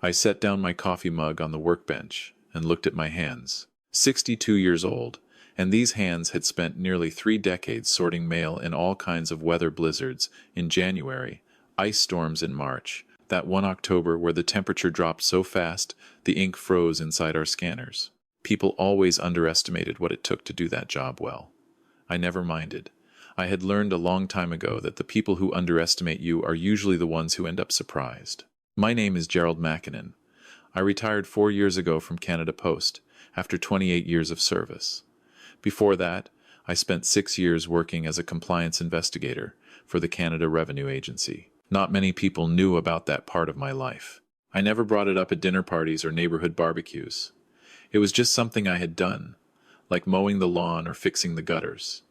I set down my coffee mug on the workbench and looked at my hands. 62 years old, and these hands had spent nearly 3 decades sorting mail in all kinds of weather blizzards in January, ice storms in March, that one October where the temperature dropped so fast the ink froze inside our scanners. People always underestimated what it took to do that job well. I never minded. I had learned a long time ago that the people who underestimate you are usually the ones who end up surprised. My name is Gerald Mackinnon. I retired 4 years ago from Canada Post, after 28 years of service. Before that, I spent 6 years working as a compliance investigator for the Canada Revenue Agency. Not many people knew about that part of my life. I never brought it up at dinner parties or neighborhood barbecues. It was just something I had done, like mowing the lawn or fixing the gutters.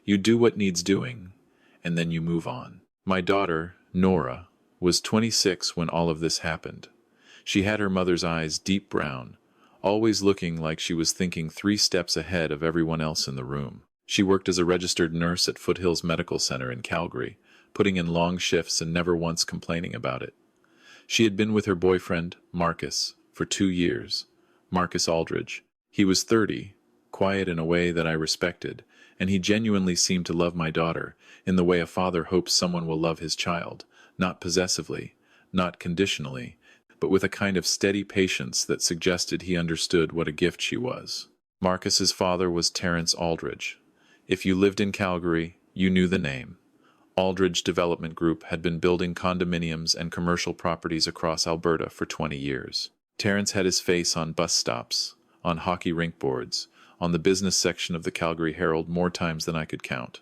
You do what needs doing, and then you move on. My daughter, Nora, was 26 when all of this happened. She had her mother's eyes deep brown, always looking like she was thinking 3 steps ahead of everyone else in the room. She worked as a registered nurse at Foothills Medical Center in Calgary, putting in long shifts and never once complaining about it. She had been with her boyfriend, Marcus, for 2 years. Marcus Aldridge. He was 30, quiet in a way that I respected, and he genuinely seemed to love my daughter in the way a father hopes someone will love his child, not possessively, not conditionally, but with a kind of steady patience that suggested he understood what a gift she was. Marcus's father was Terence Aldridge. If you lived in Calgary, you knew the name. Aldridge Development Group had been building condominiums and commercial properties across Alberta for 20 years. Terence had his face on bus stops, on hockey rink boards, on the business section of the Calgary Herald more times than I could count.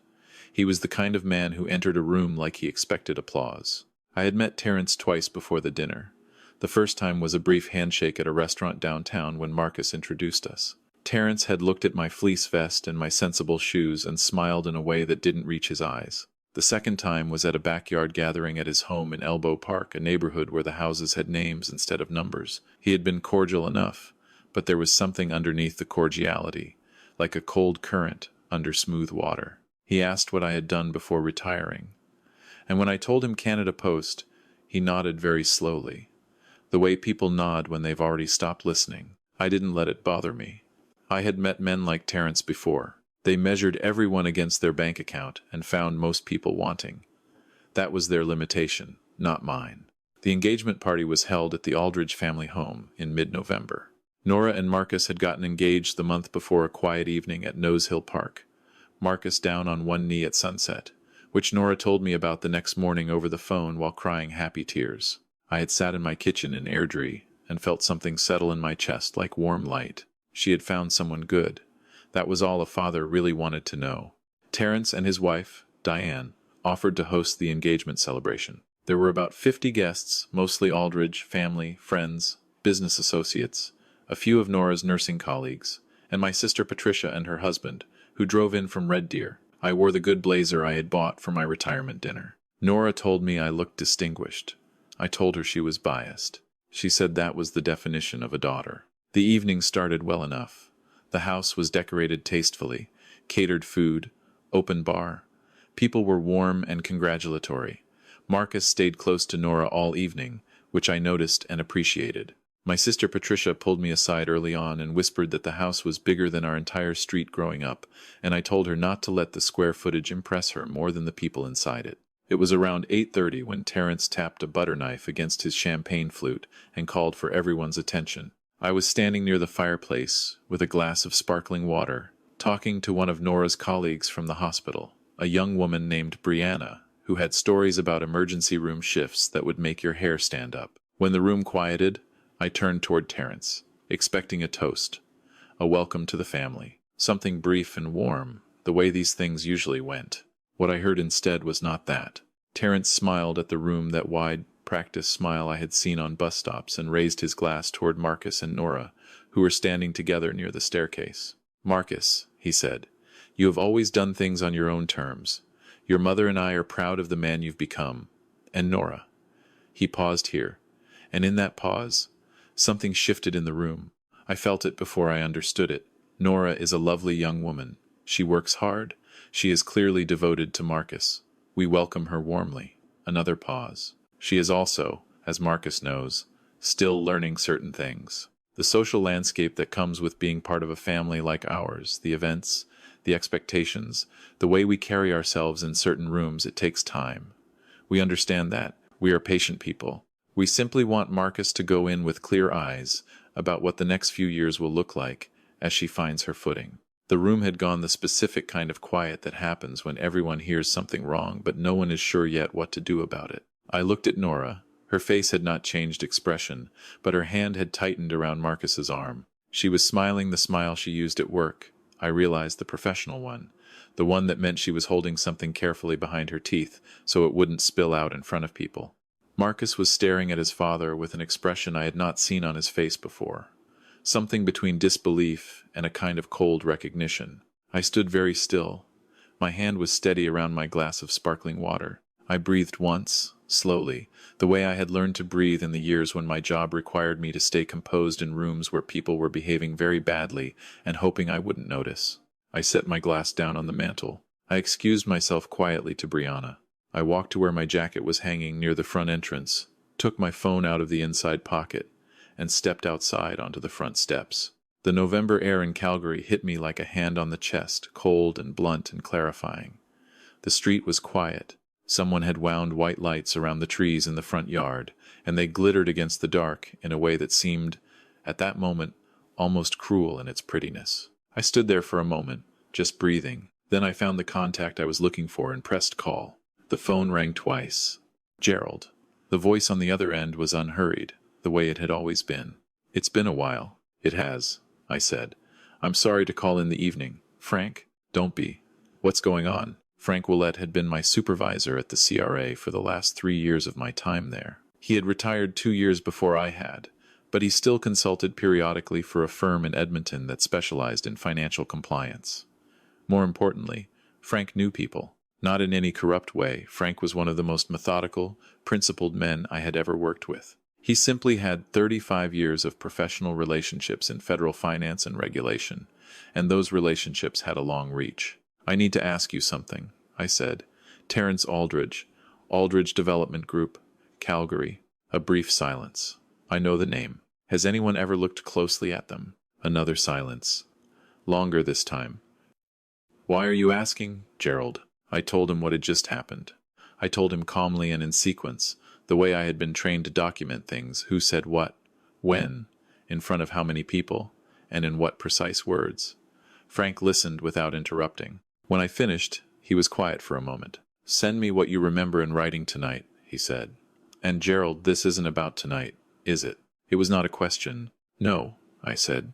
He was the kind of man who entered a room like he expected applause. I had met Terence twice before the dinner. The first time was a brief handshake at a restaurant downtown when Marcus introduced us. Terence had looked at my fleece vest and my sensible shoes and smiled in a way that didn't reach his eyes. The second time was at a backyard gathering at his home in Elbow Park, a neighborhood where the houses had names instead of numbers. He had been cordial enough, but there was something underneath the cordiality, like a cold current under smooth water. He asked what I had done before retiring, and when I told him Canada Post, he nodded very slowly, the way people nod when they've already stopped listening. I didn't let it bother me. I had met men like Terence before. They measured everyone against their bank account and found most people wanting. That was their limitation, not mine. The engagement party was held at the Aldridge family home in mid-November. Nora and Marcus had gotten engaged the month before a quiet evening at Nose Hill Park. Marcus down on one knee at sunset, which Nora told me about the next morning over the phone while crying happy tears. I had sat in my kitchen in Airdrie and felt something settle in my chest like warm light. She had found someone good. That was all a father really wanted to know. Terence and his wife, Diane, offered to host the engagement celebration. There were about 50 guests, mostly Aldridge, family, friends, business associates, a few of Nora's nursing colleagues, and my sister Patricia and her husband, who drove in from Red Deer. I wore the good blazer I had bought for my retirement dinner. Nora told me I looked distinguished. I told her she was biased. She said that was the definition of a daughter. The evening started well enough. The house was decorated tastefully, catered food, open bar. People were warm and congratulatory. Marcus stayed close to Nora all evening, which I noticed and appreciated. My sister Patricia pulled me aside early on and whispered that the house was bigger than our entire street growing up, and I told her not to let the square footage impress her more than the people inside it. It was around 8:30 when Terence tapped a butter knife against his champagne flute and called for everyone's attention. I was standing near the fireplace with a glass of sparkling water, talking to one of Nora's colleagues from the hospital, a young woman named Brianna, who had stories about emergency room shifts that would make your hair stand up. When the room quieted, I turned toward Terence, expecting a toast, a welcome to the family, something brief and warm, the way these things usually went. What I heard instead was not that. Terence smiled at the room, that wide, practiced smile I had seen on bus stops, and raised his glass toward Marcus and Nora, who were standing together near the staircase. "Marcus," he said, "you have always done things on your own terms. Your mother and I are proud of the man you've become. And Nora." He paused here, and in that pause, something shifted in the room. I felt it before I understood it. Nora is a lovely young woman. She works hard. She is clearly devoted to Marcus. We welcome her warmly. Another pause. She is also, as Marcus knows, still learning certain things. The social landscape that comes with being part of a family like ours, the events, the expectations, the way we carry ourselves in certain rooms, it takes time. We understand that. We are patient people. We simply want Marcus to go in with clear eyes about what the next few years will look like as she finds her footing. The room had gone the specific kind of quiet that happens when everyone hears something wrong, but no one is sure yet what to do about it. I looked at Nora. Her face had not changed expression, but her hand had tightened around Marcus's arm. She was smiling the smile she used at work. I realized the professional one, the one that meant she was holding something carefully behind her teeth so it wouldn't spill out in front of people. Marcus was staring at his father with an expression I had not seen on his face before, something between disbelief and a kind of cold recognition. I stood very still. My hand was steady around my glass of sparkling water. I breathed once, slowly, the way I had learned to breathe in the years when my job required me to stay composed in rooms where people were behaving very badly and hoping I wouldn't notice. I set my glass down on the mantel. I excused myself quietly to Brianna. I walked to where my jacket was hanging near the front entrance, took my phone out of the inside pocket, and stepped outside onto the front steps. The November air in Calgary hit me like a hand on the chest, cold and blunt and clarifying. The street was quiet. Someone had wound white lights around the trees in the front yard, and they glittered against the dark in a way that seemed, at that moment, almost cruel in its prettiness. I stood there for a moment, just breathing. Then I found the contact I was looking for and pressed call. The phone rang twice. Gerald. The voice on the other end was unhurried, the way it had always been. "It's been a while." "It has," I said. "I'm sorry to call in the evening." "Frank? Don't be. What's going on?" Frank Willett had been my supervisor at the CRA for the last 3 years of my time there. He had retired 2 years before I had, but he still consulted periodically for a firm in Edmonton that specialized in financial compliance. More importantly, Frank knew people. Not in any corrupt way. Frank was one of the most methodical, principled men I had ever worked with. He simply had 35 years of professional relationships in federal finance and regulation, and those relationships had a long reach. "I need to ask you something," I said. "Terrence Aldridge, Aldridge Development Group, Calgary." A brief silence. "I know the name. Has anyone ever looked closely at them?" Another silence. Longer this time. "Why are you asking, Gerald?" I told him what had just happened. I told him calmly and in sequence, the way I had been trained to document things, who said what, when, in front of how many people, and in what precise words. Frank listened without interrupting. When I finished, he was quiet for a moment. "Send me what you remember in writing tonight," he said. "And Gerald, this isn't about tonight, is it?" It was not a question. "No," I said.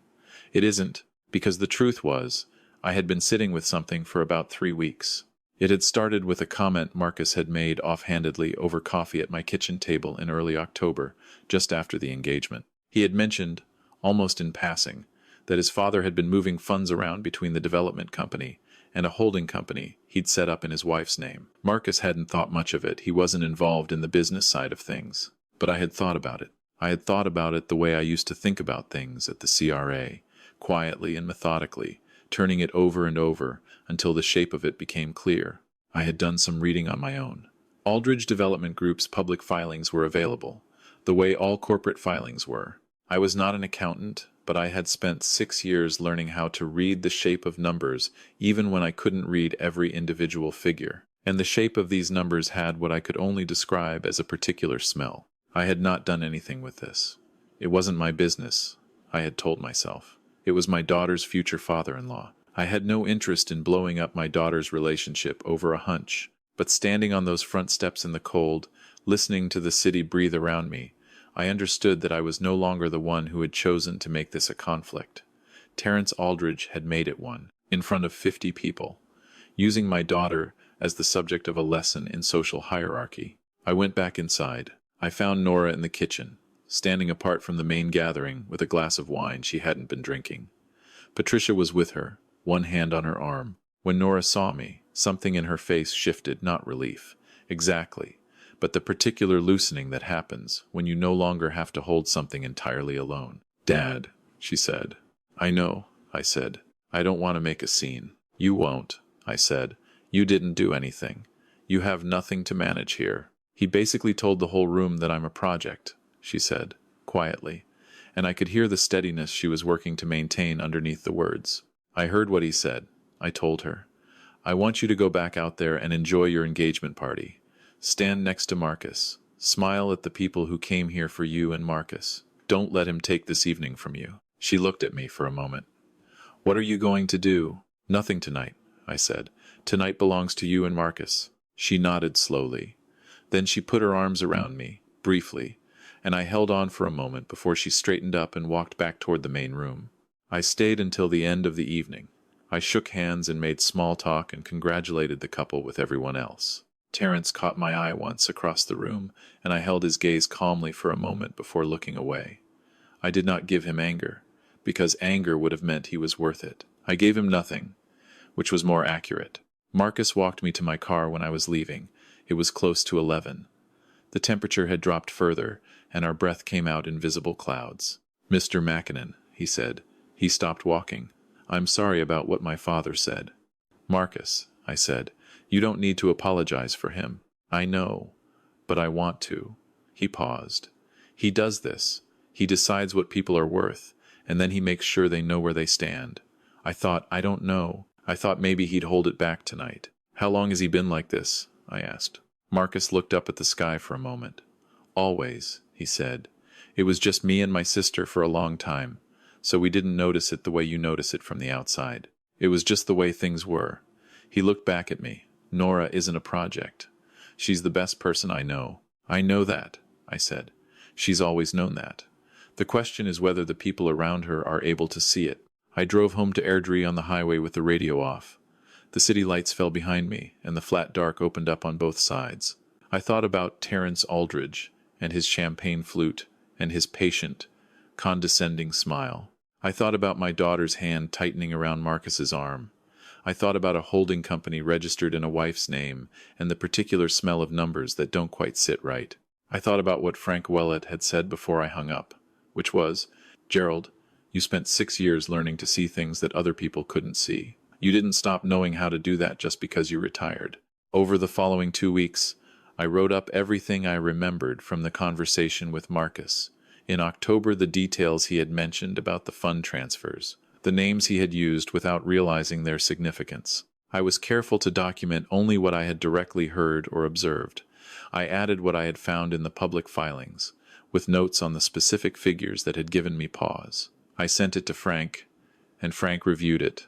"It isn't, because the truth was, I had been sitting with something for about 3 weeks. It had started with a comment Marcus had made offhandedly over coffee at my kitchen table in early October, just after the engagement. He had mentioned, almost in passing, that his father had been moving funds around between the development company and a holding company he'd set up in his wife's name. Marcus hadn't thought much of it. He wasn't involved in the business side of things. But I had thought about it. I had thought about it the way I used to think about things at the CRA, quietly and methodically, turning it over and over until the shape of it became clear. I had done some reading on my own. Aldridge Development Group's public filings were available, the way all corporate filings were. I was not an accountant, but I had spent 6 years learning how to read the shape of numbers even when I couldn't read every individual figure. And the shape of these numbers had what I could only describe as a particular smell. I had not done anything with this. It wasn't my business, I had told myself. It was my daughter's future father-in-law. I had no interest in blowing up my daughter's relationship over a hunch, but standing on those front steps in the cold, listening to the city breathe around me, I understood that I was no longer the one who had chosen to make this a conflict. Terrence Aldridge had made it one, in front of 50 people, using my daughter as the subject of a lesson in social hierarchy. I went back inside. I found Nora in the kitchen, standing apart from the main gathering with a glass of wine she hadn't been drinking. Patricia was with her, one hand on her arm. When Nora saw me, something in her face shifted, not relief. Exactly. But the particular loosening that happens when you no longer have to hold something entirely alone. "Dad," she said. "I know," I said. "I don't want to make a scene." "You won't," I said. "You didn't do anything. You have nothing to manage here." "He basically told the whole room that I'm a project," she said, quietly, and I could hear the steadiness she was working to maintain underneath the words. I heard what he said. I told her, "I want you to go back out there and enjoy your engagement party. Stand next to Marcus. Smile at the people who came here for you and Marcus. Don't let him take this evening from you." She looked at me for a moment. "What are you going to do?" "Nothing tonight," I said. "Tonight belongs to you and Marcus." She nodded slowly. Then she put her arms around me, briefly, and I held on for a moment before she straightened up and walked back toward the main room. I stayed until the end of the evening. I shook hands and made small talk and congratulated the couple with everyone else. Terence caught my eye once across the room, and I held his gaze calmly for a moment before looking away. I did not give him anger, because anger would have meant he was worth it. I gave him nothing, which was more accurate. Marcus walked me to my car when I was leaving. It was close to 11. The temperature had dropped further, and our breath came out in visible clouds. "Mr. Mackinnon," he said. He stopped walking. "I'm sorry about what my father said." "Marcus," I said, "you don't need to apologize for him." "I know, but I want to." He paused. "He does this. He decides what people are worth, and then he makes sure they know where they stand." I don't know. I thought maybe he'd hold it back tonight. "How long has he been like this?" I asked. Marcus looked up at the sky for a moment. "Always," he said. "It was just me and my sister for a long time, so we didn't notice it the way you notice it from the outside. It was just the way things were." He looked back at me. "Nora isn't a project. She's the best person I know." "I know that," I said. "She's always known that. The question is whether the people around her are able to see it." I drove home to Airdrie on the highway with the radio off. The city lights fell behind me, and the flat dark opened up on both sides. I thought about Terence Aldridge, and his champagne flute, and his patient, condescending smile. I thought about my daughter's hand tightening around Marcus's arm. I thought about a holding company registered in a wife's name, and the particular smell of numbers that don't quite sit right. I thought about what Frank Willett had said before I hung up, which was, "Gerald, you spent 6 years learning to see things that other people couldn't see. You didn't stop knowing how to do that just because you retired." Over the following 2 weeks, I wrote up everything I remembered from the conversation with Marcus. In October, the details he had mentioned about the fund transfers, the names he had used without realizing their significance. I was careful to document only what I had directly heard or observed. I added what I had found in the public filings, with notes on the specific figures that had given me pause. I sent it to Frank, and Frank reviewed it,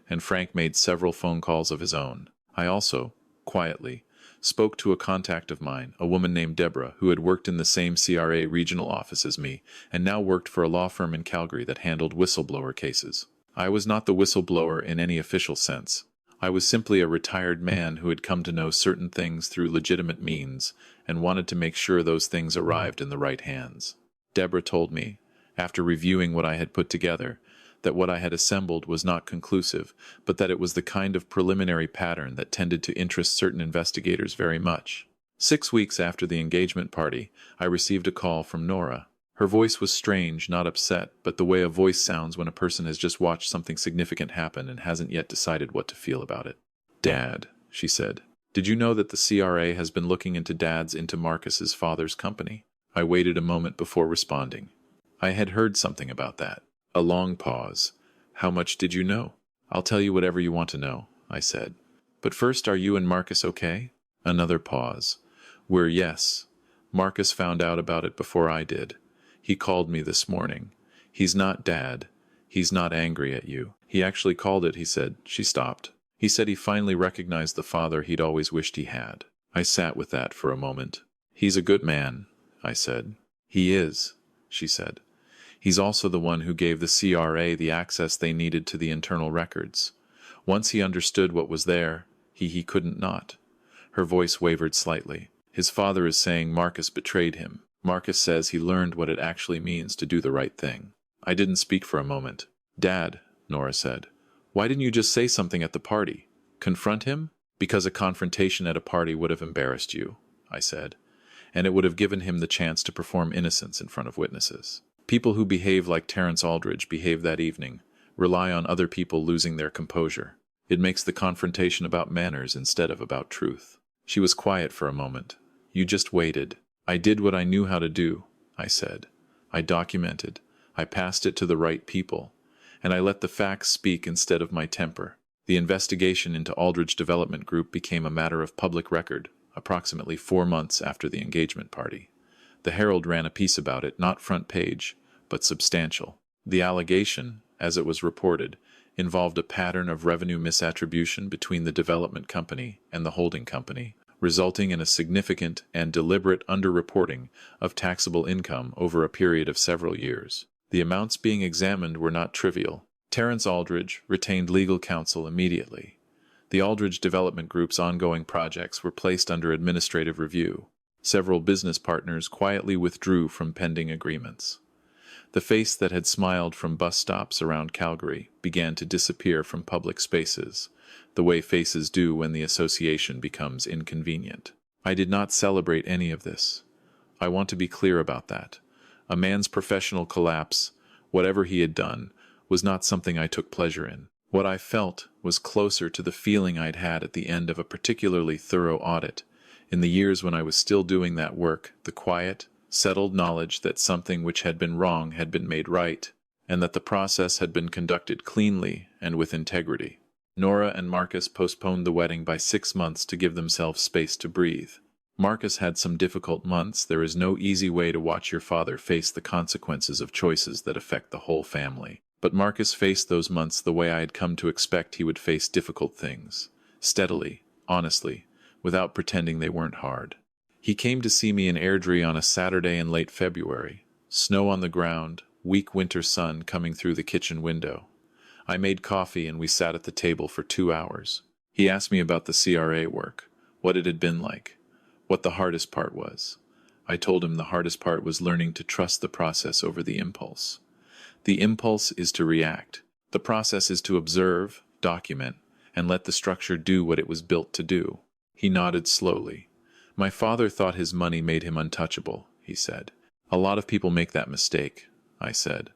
and Frank made several phone calls of his own. I also, quietly, spoke to a contact of mine, a woman named Deborah, who had worked in the same CRA regional office as me, and now worked for a law firm in Calgary that handled whistleblower cases. I was not the whistleblower in any official sense. I was simply a retired man who had come to know certain things through legitimate means, and wanted to make sure those things arrived in the right hands. Deborah told me, after reviewing what I had put together, that what I had assembled was not conclusive, but that it was the kind of preliminary pattern that tended to interest certain investigators very much. 6 weeks after the engagement party, I received a call from Nora. Her voice was strange, not upset, but the way a voice sounds when a person has just watched something significant happen and hasn't yet decided what to feel about it. "Dad," she said, "did you know that the CRA has been looking into dads into Marcus's father's company?" I waited a moment before responding. I had heard something about that. A long pause. "How much did you know?" "I'll tell you whatever you want to know," I said. "But first, are you and Marcus okay?" Another pause. Yes. Marcus found out about it before I did. He called me this morning. He's not Dad. He's not angry at you. He actually called it, he said." She stopped. "He said he finally recognized the father he'd always wished he had." I sat with that for a moment. "He's a good man," I said. "He is," she said. "He's also the one who gave the CRA the access they needed to the internal records. Once he understood what was there, he couldn't not." Her voice wavered slightly. "His father is saying Marcus betrayed him. Marcus says he learned what it actually means to do the right thing." I didn't speak for a moment. "Dad," Nora said, "why didn't you just say something at the party? Confront him?" "Because a confrontation at a party would have embarrassed you," I said, "and it would have given him the chance to perform innocence in front of witnesses. People who behave like Terence Aldridge behaved that evening, rely on other people losing their composure. It makes the confrontation about manners instead of about truth." She was quiet for a moment. "You just waited." "I did what I knew how to do," I said. I documented. I passed it to the right people. And I let the facts speak instead of my temper. The investigation into Aldridge Development Group became a matter of public record, approximately 4 months after the engagement party. The Herald ran a piece about it, not front page, but substantial. The allegation, as it was reported, involved a pattern of revenue misattribution between the development company and the holding company, resulting in a significant and deliberate underreporting of taxable income over a period of several years. The amounts being examined were not trivial. Terence Aldridge retained legal counsel immediately. The Aldridge Development Group's ongoing projects were placed under administrative review. Several business partners quietly withdrew from pending agreements. The face that had smiled from bus stops around Calgary began to disappear from public spaces, the way faces do when the association becomes inconvenient. I did not celebrate any of this. I want to be clear about that. A man's professional collapse, whatever he had done, was not something I took pleasure in. What I felt was closer to the feeling I'd had at the end of a particularly thorough audit. In the years when I was still doing that work, the quiet, settled knowledge that something which had been wrong had been made right, and that the process had been conducted cleanly and with integrity. Nora and Marcus postponed the wedding by 6 months to give themselves space to breathe. Marcus had some difficult months. There is no easy way to watch your father face the consequences of choices that affect the whole family. But Marcus faced those months the way I had come to expect he would face difficult things, steadily, honestly, without pretending they weren't hard. He came to see me in Airdrie on a Saturday in late February. Snow on the ground, weak winter sun coming through the kitchen window. I made coffee and we sat at the table for 2 hours. He asked me about the CRA work, what it had been like, what the hardest part was. I told him the hardest part was learning to trust the process over the impulse. The impulse is to react. The process is to observe, document, and let the structure do what it was built to do. He nodded slowly. My father thought his money made him untouchable, he said. A lot of people make that mistake, I said.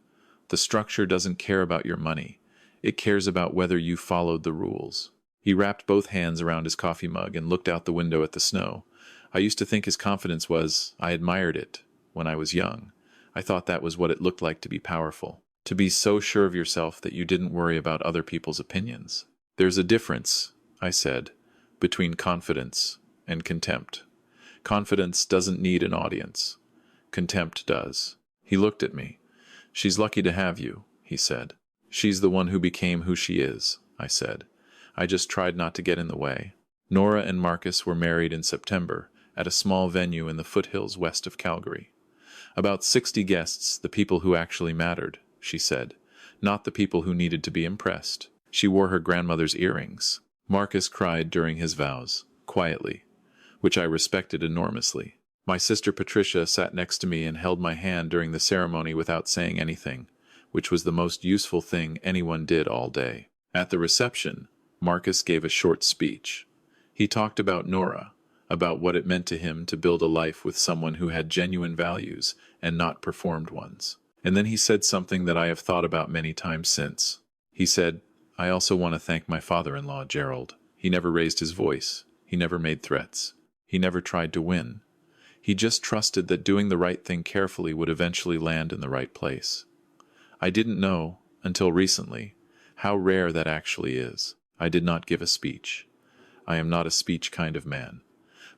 The structure doesn't care about your money. It cares about whether you followed the rules. He wrapped both hands around his coffee mug and looked out the window at the snow. I used to think his confidence was, I admired it, when I was young. I thought that was what it looked like to be powerful. To be so sure of yourself that you didn't worry about other people's opinions. There's a difference, I said, between confidence and contempt. Confidence doesn't need an audience. Contempt does. He looked at me. She's lucky to have you, he said. She's the one who became who she is, I said. I just tried not to get in the way. Nora and Marcus were married in September at a small venue in the foothills west of Calgary. About 60 guests, the people who actually mattered, she said, not the people who needed to be impressed. She wore her grandmother's earrings. Marcus cried during his vows, quietly, which I respected enormously. My sister Patricia sat next to me and held my hand during the ceremony without saying anything, which was the most useful thing anyone did all day. At the reception, Marcus gave a short speech. He talked about Nora, about what it meant to him to build a life with someone who had genuine values and not performed ones. And then he said something that I have thought about many times since. He said, I also want to thank my father-in-law, Gerald. He never raised his voice. He never made threats. He never tried to win. He just trusted that doing the right thing carefully would eventually land in the right place. I didn't know, until recently, how rare that actually is. I did not give a speech. I am not a speech kind of man.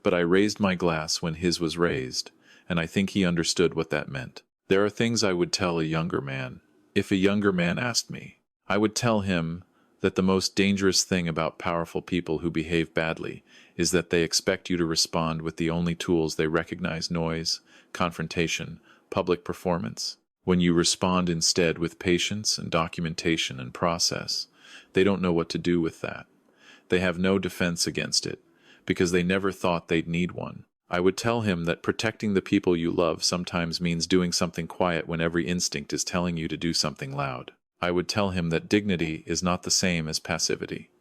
But I raised my glass when his was raised, and I think he understood what that meant. There are things I would tell a younger man. If a younger man asked me, I would tell him that the most dangerous thing about powerful people who behave badly is that they expect you to respond with the only tools they recognize: noise, confrontation, public performance. When you respond instead with patience and documentation and process, they don't know what to do with that. They have no defense against it, because they never thought they'd need one. I would tell him that protecting the people you love sometimes means doing something quiet when every instinct is telling you to do something loud. I would tell him that dignity is not the same as passivity.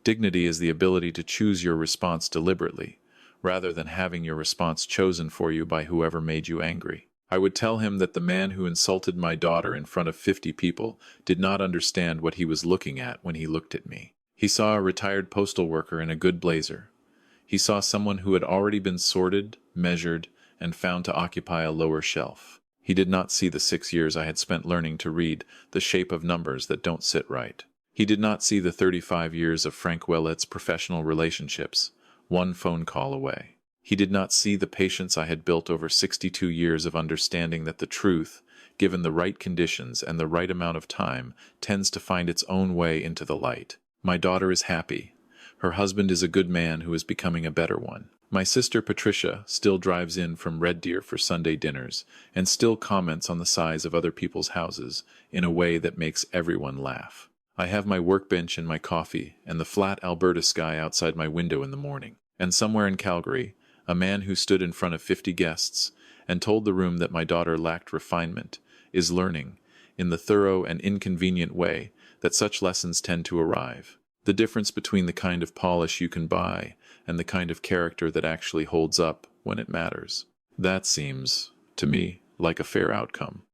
Dignity is the ability to choose your response deliberately, rather than having your response chosen for you by whoever made you angry. I would tell him that the man who insulted my daughter in front of 50 people did not understand what he was looking at when he looked at me. He saw a retired postal worker in a good blazer. He saw someone who had already been sorted, measured, and found to occupy a lower shelf. He did not see the 6 years I had spent learning to read the shape of numbers that don't sit right. He did not see the 35 years of Frank Wellett's professional relationships, one phone call away. He did not see the patience I had built over 62 years of understanding that the truth, given the right conditions and the right amount of time, tends to find its own way into the light. My daughter is happy. Her husband is a good man who is becoming a better one. My sister Patricia still drives in from Red Deer for Sunday dinners and still comments on the size of other people's houses in a way that makes everyone laugh. I have my workbench and my coffee and the flat Alberta sky outside my window in the morning. And somewhere in Calgary, a man who stood in front of 50 guests and told the room that my daughter lacked refinement is learning, in the thorough and inconvenient way that such lessons tend to arrive, the difference between the kind of polish you can buy and the kind of character that actually holds up when it matters. That seems, to me, like a fair outcome.